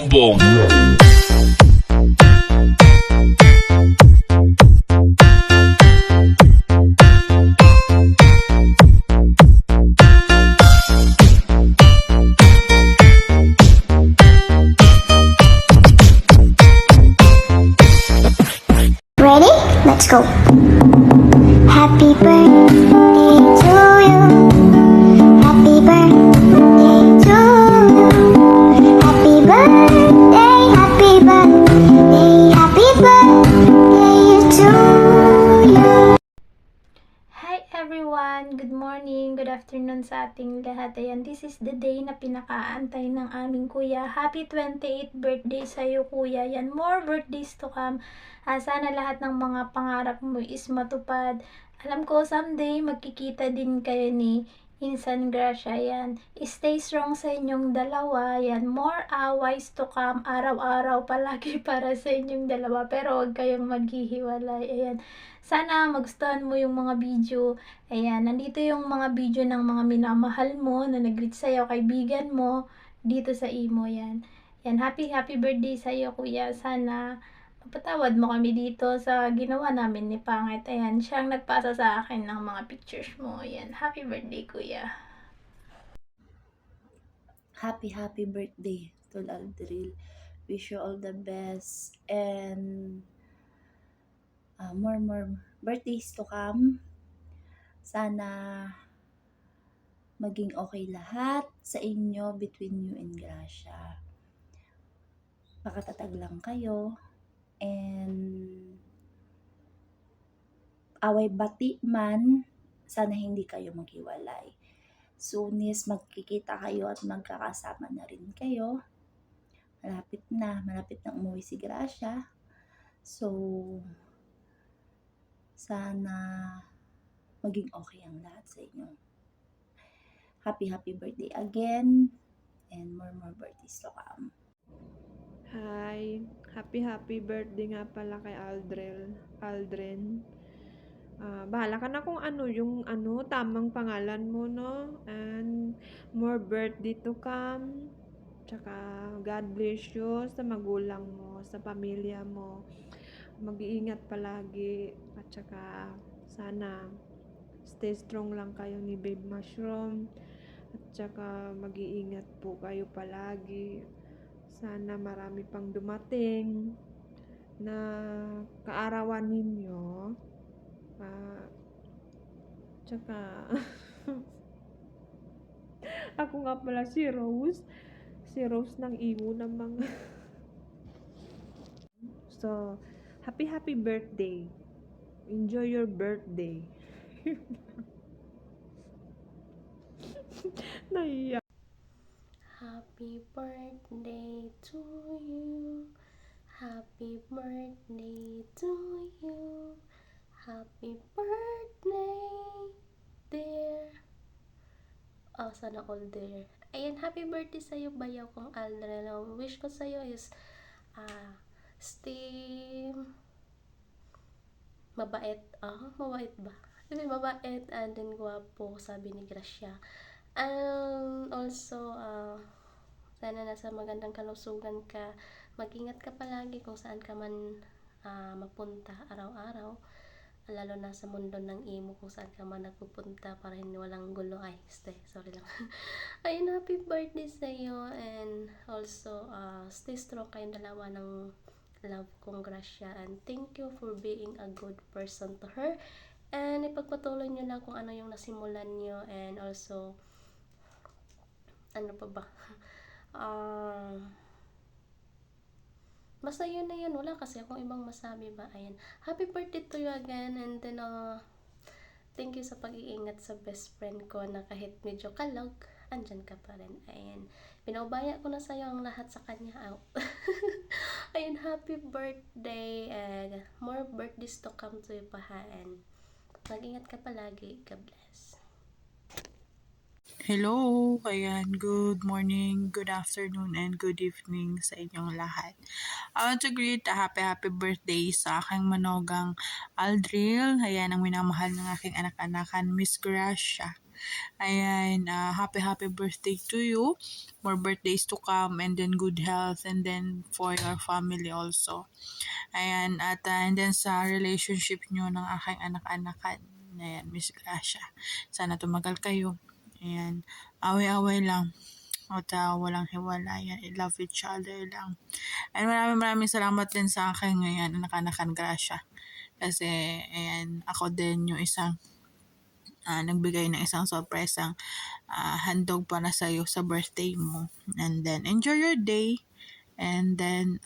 boom boom. Ready? Let's go. Happy birthday to you. Happy birthday to you. Happy birthday, happy birthday, happy birthday to you. Hi everyone! Good morning, good afternoon sa ating lahat. Ayan, this is the day na pinakaantay ng aming kuya. Happy 28th birthday sa'yo kuya. Yan, more birthdays to come. Sana lahat ng mga pangarap mo is matupad. Alam ko someday magkikita din kayo ni Insan Gracia. Yan, stay strong sa inyong dalawa. Yan, more aways to come. Araw-araw palagi para sa inyong dalawa. Pero huwag kayong maghihiwalay. Ayan. Sana magustuhan mo yung mga video. Ayan, nandito yung mga video ng mga minamahal mo na nag-greet sa'yo, kaibigan mo, dito sa imo. Yan. Yan, happy birthday sa'yo kuya. Sana mapatawad mo kami dito sa ginawa namin ni Pangit. Ayan, siyang nagpasa sa akin ng mga pictures mo. Ayan, happy birthday kuya. Happy birthday to Aldril. Wish you all the best and more birthdays to come. Sana maging okay lahat sa inyo between you and Gracia. Pakatatag lang kayo and away bati man, sana hindi kayo maghiwalay. Soon is magkikita kayo at magkakasama na rin kayo. Malapit na umuwi si Gracia. So, sana maging okay ang lahat sa inyo. Happy birthday again and more birthdays to come. Hi, happy birthday nga pala kay Aldrin. Bahala ka na kung ano yung tamang pangalan mo, no? And more birthday to come. Tsaka God bless you sa magulang mo, sa pamilya mo. Mag-iingat palagi. At tsaka sana stay strong lang kayo ni Babe Mushroom. At tsaka mag-iingat po kayo palagi. Sana marami pang dumating na kaarawan ninyo. Tsaka ako nga pala si Rose ng imo ng mga so happy birthday, enjoy your birthday. Naiya. Happy birthday to you. Happy birthday to you. Happy birthday, dear. Oh, sana all dear. Ayan, happy birthday sa'yo, bayaw kong Aldrin. Wish ko sa'yo is stay mabait. Mabait ba? Mabait and then gwapo, sabi ni Gracia. And also, sana nasa magandang kalusugan ka. Mag-ingat ka palagi kung saan ka man mapunta araw-araw. Lalo na sa mundo ng imo kung saan ka man nagpupunta para hindi walang gulo. Sorry lang. Ayun, happy birthday sa'yo. And also, stay strong kayong dalawa ng love kong Gracia. And thank you for being a good person to her. And ipagpatuloy nyo lang kung ano yung nasimulan nyo. And also, ano pa ba? Basta yun na yun. Wala kasi akong ibang masabi ba. Ayan. Happy birthday to you again. And then, thank you sa pag-iingat sa best friend ko na kahit medyo kalog, andyan ka pa rin. Ayan. Pinaubaya ko na sa'yo ang lahat sa kanya. Ayun, happy birthday. And more birthdays to come to you pa ha. And mag-ingat ka palagi. God bless. Hello! Ayan, good morning, good afternoon, and good evening sa inyong lahat. I want to greet a happy birthday sa aking manogang Aldril. Ayan, ang minamahal ng aking anak-anakan, Miss Gracia. Ayan, happy birthday to you. More birthdays to come, and then good health, and then for your family also. Ayan, at and then sa relationship nyo ng aking anak-anakan. Ayan, Miss Gracia. Sana tumagal kayo. Ayan, away-away lang. At walang hiwalayan. I love each other lang. And maraming salamat din sa akin ngayon, anak-anakan Gracia. Kasi, ayan, ako din yung isang nagbigay ng isang sorpresang handog para sa'yo sa birthday mo. And then, enjoy your day. And then,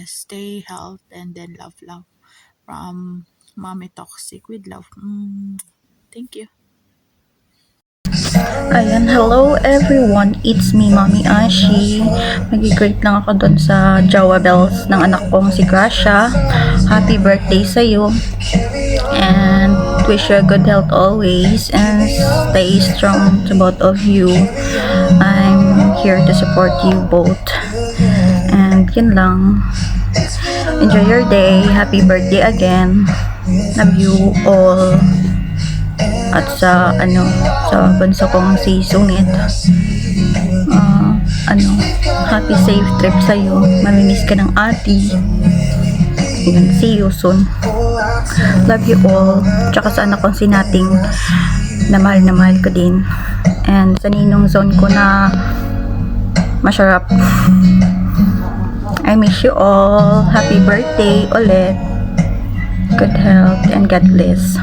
stay health. And then, love. From Mommy Toxic with love. Thank you. Ayan, hello everyone, it's me, Mommy Ashi. Mag-greet lang ako doon sa Jawa Bells ng anak kong si Gracia. Happy birthday sa'yo. And wish you a good health always. And stay strong to both of you. I'm here to support you both. And yun lang. Enjoy your day. Happy birthday again. Love you all. At sa bunso kong si Sungit, happy safe trip sa'yo. Mamimiss ka ng ati. And see you soon. Love you all. Tsaka sa anak kong si Nating, na mahal ko din. And sa ninong zone ko na masarap. I miss you all. Happy birthday ulit. Good health and God bless.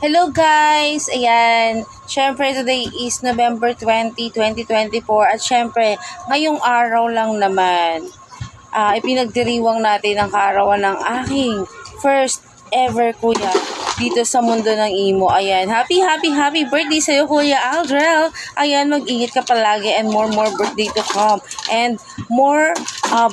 Hello guys! Ayan, syempre today is November 20, 2024 at syempre ngayong araw lang naman ipinagdiriwang natin ang kaarawan ng aking first ever kuya dito sa mundo ng imo. Ayan, happy birthday sa'yo Kuya Aldrel! Ayan, mag-ingat ka palagi and more birthday to come and more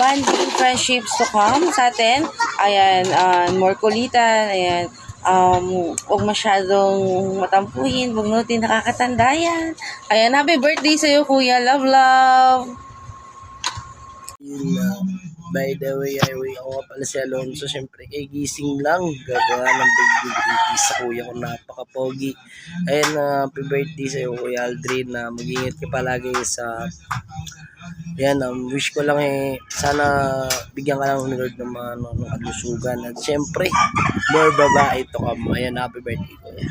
bonding friendships to come sa atin. Ayan, more kulitan, ayan. Huwag masyadong matampuhin, huwag nutin nakakatanda yan. Ayan, happy birthday sa'yo kuya, love. Yun by the way, ako pala si Alonso, syempre gising lang, gagawa ng birthday sa kuya ko, napaka-pogi. Ayan, happy birthday sa'yo kuya Aldrin, na mag-ingat ka palagi sa yan, wish ko lang sana bigyan ka lang ni Lord ng mga ng kalusugan at syempre more babae to come. Ayan, happy birthday kuya.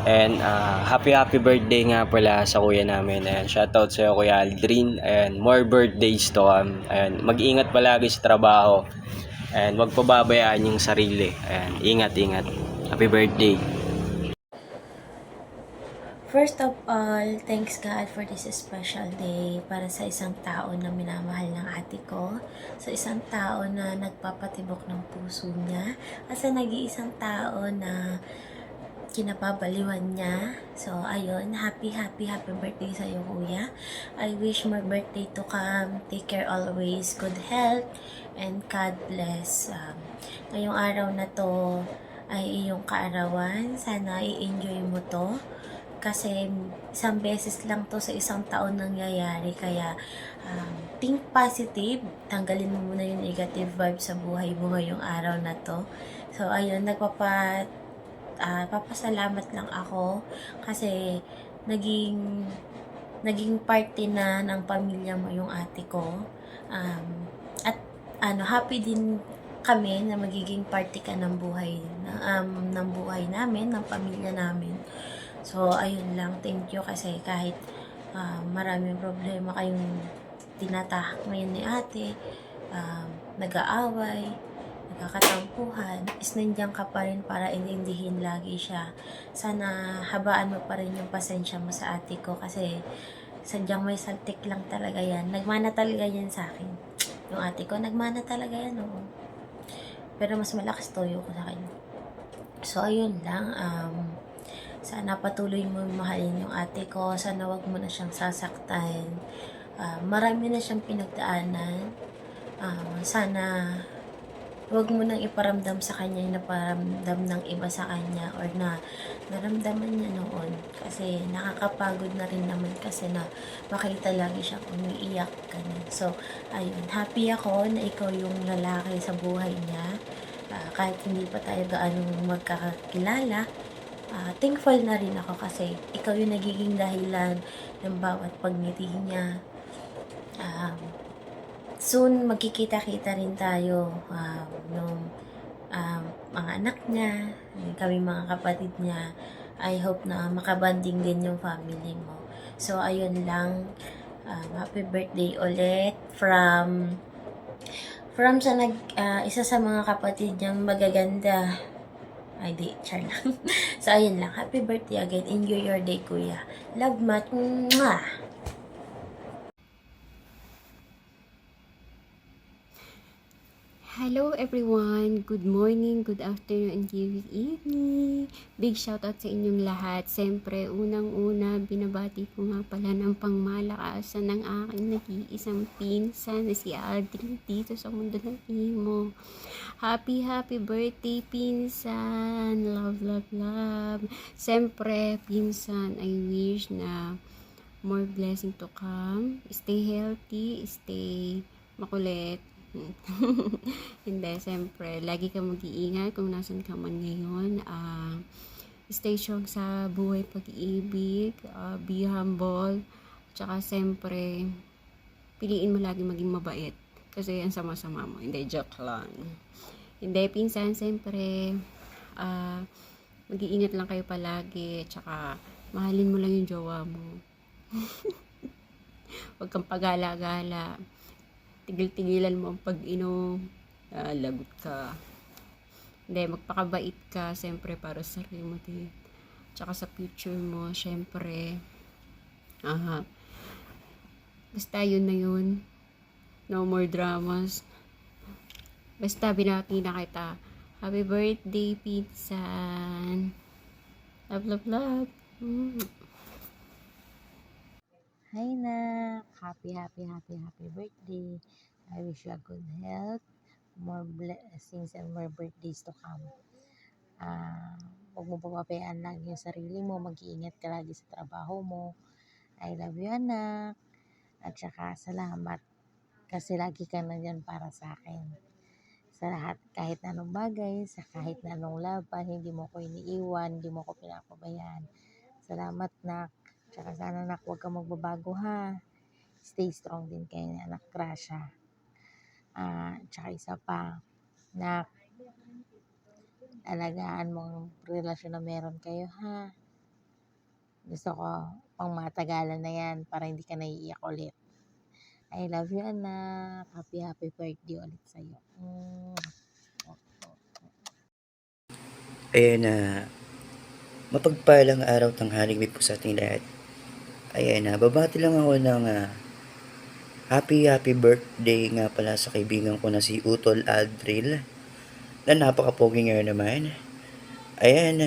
And happy birthday nga pala sa kuya namin. Ayan, shoutout sa iyo Kuya Aldrin. And more birthdays to come. Ayan, mag-ingat palagi sa trabaho. And wag pababayaan yung sarili. Ayan, ingat. Happy birthday. First of all, thanks God for this special day para sa isang tao na minamahal ng ate ko, sa isang tao na nagpapatibok ng puso niya, at sa nag-iisang tao na kinapabaliwan niya. So, ayun, happy birthday sa iyo, kuya. I wish more birthday to come. Take care always. Good health and God bless. Ngayong araw na to ay iyong kaarawan. Sana i-enjoy mo to. Kasi isang beses lang to sa isang taon nangyayari. Kaya, think positive. Tanggalin mo muna yung negative vibe sa buhay mo ngayong araw na to. So, ayun, papasalamat lang ako kasi naging party na ng pamilya mo yung ate ko. At happy din kami na magiging party ka ng buhay namin, ng pamilya namin. So, ayun lang. Thank you kasi kahit maraming problema kayong tinatahak ngayon ni ate, nag-aaway, nagkakatampuhan, is nandiyan ka pa rin para inindihin lagi siya. Sana habaan mo pa rin yung pasensya mo sa ate ko kasi sadyang may saltik lang talaga yan. Nagmana talaga yan sa akin. Yung ate ko, nagmana talaga yan, oo. Pero mas malakas toyo ko sa kanya. So, ayun lang. Sana patuloy mo mahalin yung ate ko. Sana wag mo na siyang sasaktan. Marami na siyang pinagdaanan. Sana wag mo nang iparamdam sa kanya yung naparamdam ng iba sa kanya or na naramdaman niya noon. Kasi nakakapagod na rin naman kasi na makita lagi siyang umiiyak. Ganun. So, ayun. Happy ako na ikaw yung lalaki sa buhay niya. Kahit hindi pa tayo gaano magkakakilala. thankful na rin ako kasi ikaw yung nagiging dahilan ng bawat pagngiti niya. Soon, magkikita-kita rin tayo nung mga anak niya, kami mga kapatid niya. I hope na makabanding din yung family mo. So, ayun lang. Happy birthday ulit from sa isa sa mga kapatid niyang magaganda. Ay, di, char lang. So, ayun lang. Happy birthday again. Enjoy your day, kuya. Love much. Mwah! Hello everyone! Good morning, good afternoon, and good evening! Big shoutout sa inyong lahat. Siyempre, unang-una, binabati ko nga pala ng pangmalakasan ng aking nag-iisang pinsan na si Aldrin dito sa mundo ng imo. Happy birthday, pinsan! Love, love, love! Siyempre, pinsan, I wish na more blessing to come. Stay healthy, stay makulit. Hindi, siyempre, lagi ka mag-iingat kung nasan ka man ngayon. Stay strong sa buhay pag-ibig, be humble, tsaka siyempre, piliin mo lagi maging mabait. Kasi ang sama-sama mo. Hindi, joke lang. Hindi, pinsan, siyempre, mag-iingat lang kayo palagi, tsaka mahalin mo lang yung jowa mo. Huwag kang pagala-gala. Tigil-tigilan mo ang pag-inom, lagot ka. Hindi, magpakabait ka, siyempre, para sa sarili mo din. Tsaka sa future mo, siyempre, basta yun na yun. No more dramas. Basta binati na kita. Happy birthday, pinsan. Love, love, love. Hi na! Happy birthday! I wish you a good health, more blessings and more birthdays to come. Huwag mo papabayaan lang yung sarili mo, mag-iingat ka lagi sa trabaho mo. I love you, anak. At saka salamat kasi lagi ka nandyan para sa akin. Sa lahat, kahit na anong bagay, sa kahit na anong laban, hindi mo ko iniiwan, hindi mo ko pinapabayaan. Salamat, nak. Tsaka sana, nak, huwag kang magbabago, ha. Stay strong din kayo ni anak Gracia. Tsaka isa pa, nak, alagaan mo ang relasyon na meron kayo, ha. Gusto ko pang matagalan na yan para hindi ka naiiyak ulit. I love you, anak. Happy birthday ulit sa'yo. Ayan mapagpalang araw tanghali po sa ating lahat. Ayan babati lang ako ng happy birthday nga pala sa kaibigan ko na si Utol Aldril na napaka-pogi ngayon naman. Ayan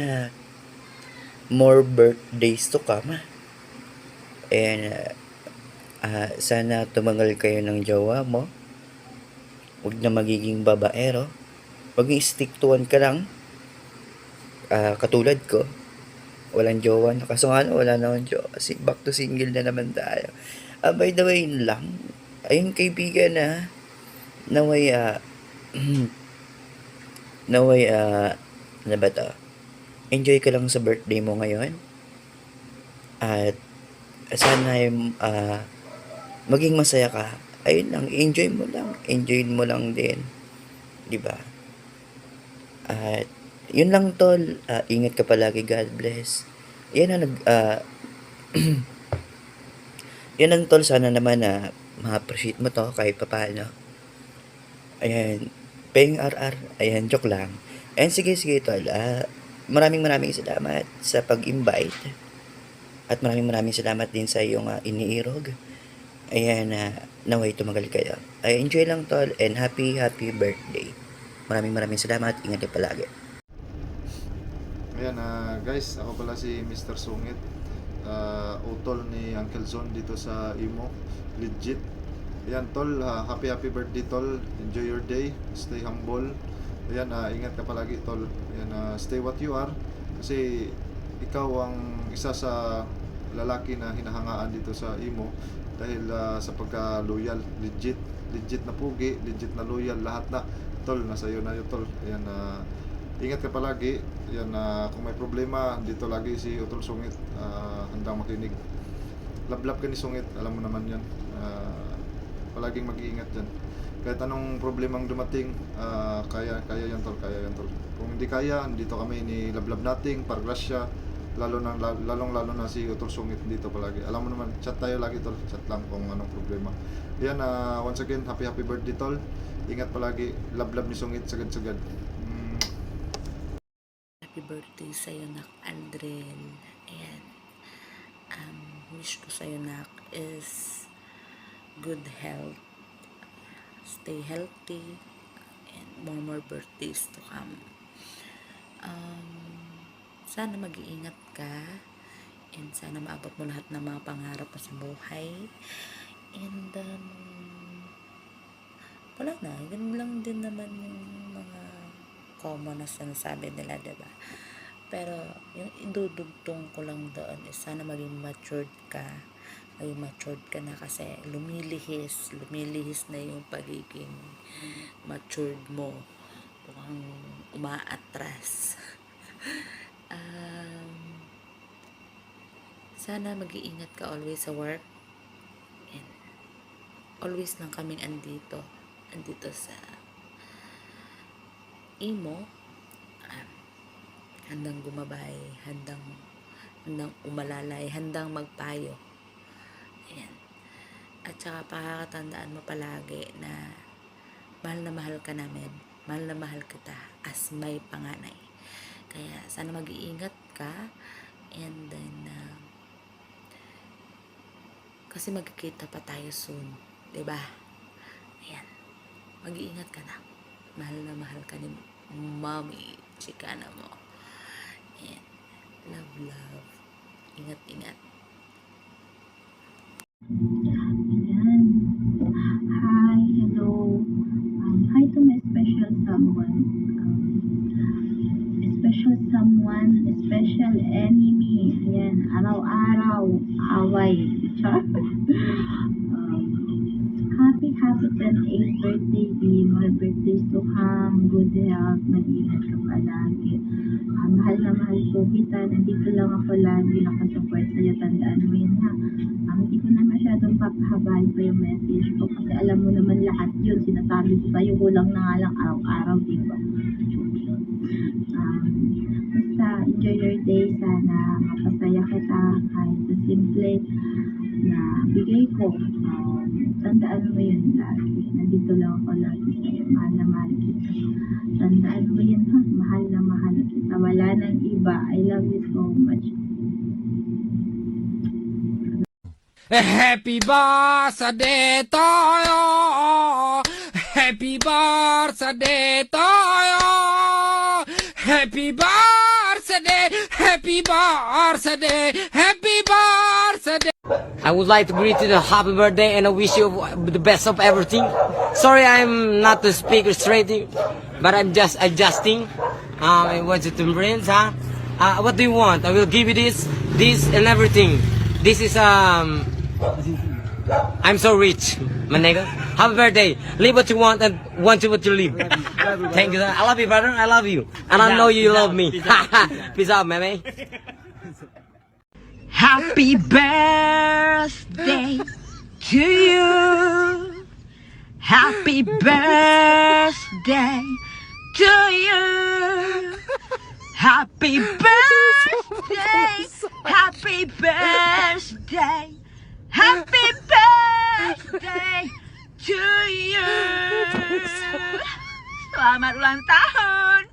more birthdays to come. Ayan sana tumagal kayo ng jowa mo. Huwag na magiging babaero. Huwag stick to one ka lang. Katulad ko, walang jowa na. Kaso nga wala naman jowa. Kasi back to single na naman tayo. By the way, yun lang. Ayun kaibigan naway ano ba to? Enjoy ka lang sa birthday mo ngayon. At sana maging masaya ka. Ayun lang, enjoy mo lang din. Diba? At yun lang, tol. Ingat ka palagi. God bless. Yan ang yan lang, tol. Sana naman ma-appreciate mo to kahit papaano. Ayan. Paying RR. Ayan, joke lang. Ayan, sige, tol. Maraming salamat sa pag-invite. At maraming salamat din sa iyong iniirog. Ayan, naway tumagal kayo. Enjoy lang, tol. And happy birthday. Maraming salamat. Ingat kayo palagi. Ayan guys, ako pala si Mr. Sungit, utol ni Uncle Zon dito sa Imo, legit. Ayan tol, happy birthday tol, enjoy your day, stay humble. Ayan, ingat ka palagi tol. Ayan, stay what you are, kasi ikaw ang isa sa lalaki na hinahangaan dito sa Imo dahil sa pagka-loyal, legit na pugi, legit na loyal, lahat na tol, nasa iyo na yun tol. Ayan, ingat ka palagi. Yan, kung may problema, dito lagi si Utol Sungit, handang makinig. Lablab ka ni Sungit, alam mo naman yan. Palaging mag-iingat dyan. Kahit anong problemang dumating, kaya yan tol, kaya yan tol. Kung hindi kaya, dito kami ni Lablab nating, Pargrasya, lalong-lalo na si Utol Sungit dito palagi. Alam mo naman, chat tayo lagi tol, chat lang kung anong problema. Yan, once again, happy birthday tol. Ingat palagi, lablab ni Sungit, sagad-sagad. Happy birthday sa'yo, Nak Aldrin. Ayan. Wish ko sa'yo, Nak, is good health. Stay healthy. And more birthdays to come. Sana mag-iingat ka. And sana maabot mo lahat ng mga pangarap mo sa buhay. And, wala na. Ganun lang din naman yung mga common na sinasabi nila, diba? Pero yung idudugtong ko lang doon is sana maging matured ka. Maging matured ka na kasi lumilihis na yung pagiging matured mo. Mukhang umaatras. Sana mag-iingat ka always sa work. And always lang kaming andito sa imo, handang gumabay, handang umalalay, handang magpayo. Ayan. At saka pakakatandaan mo palagi na mahal ka namin, mahal na mahal kita as may panganay. Kaya sana mag-iingat ka, and then kasi magkikita pa tayo soon, 'di ba? Ayan. Mag-iingat ka na. Mahal na mahal ka ni Mommy, chikana mo. And love. Ingat. Ayan. Hi, hello. Hi to my special someone. Special enemy. Ayan, araw-araw, away. Happy 28th birthday, B. More birthdays to come. Good health. Mag-ingat ka palagi. Mahal na mahal po kita. Nandito lang ako lagi nakasupport sa'yo. Tandaan mo yun, ha. Hindi ko na masyadong papahabahin pa yung message ko kasi alam mo naman lahat yun. Sinasabi ko sa'yo, kulang na nga lang araw-araw, diba? Basta enjoy your day. Sana mapasaya kita kahit sa simple na bigay ko. Tandaan mo yun lagi. Nandito lang ako lagi sa'yo. Mahal na mahal kita. Tandaan mo yun, ha? Mahal na mahal kita. Wala nang iba. I love you so much. Happy birthday to you. Happy birthday to you. Happy birthday. Happy birthday. Happy birthday. I would like to greet you a happy birthday and I wish you the best of everything. Sorry I'm not the speaker straight, but I'm just adjusting. What's it in brains, huh? What do you want? I will give you this and everything. This is I'm so rich, my nigga. Happy birthday. Live what you want and want to what you live. Thank you. I love you, brother. I love you. And I know you love me. Peace out, man. Happy birthday to you. Happy birthday to you. Happy birthday. Happy birthday. Happy birthday to you. Selamat ulang tahun.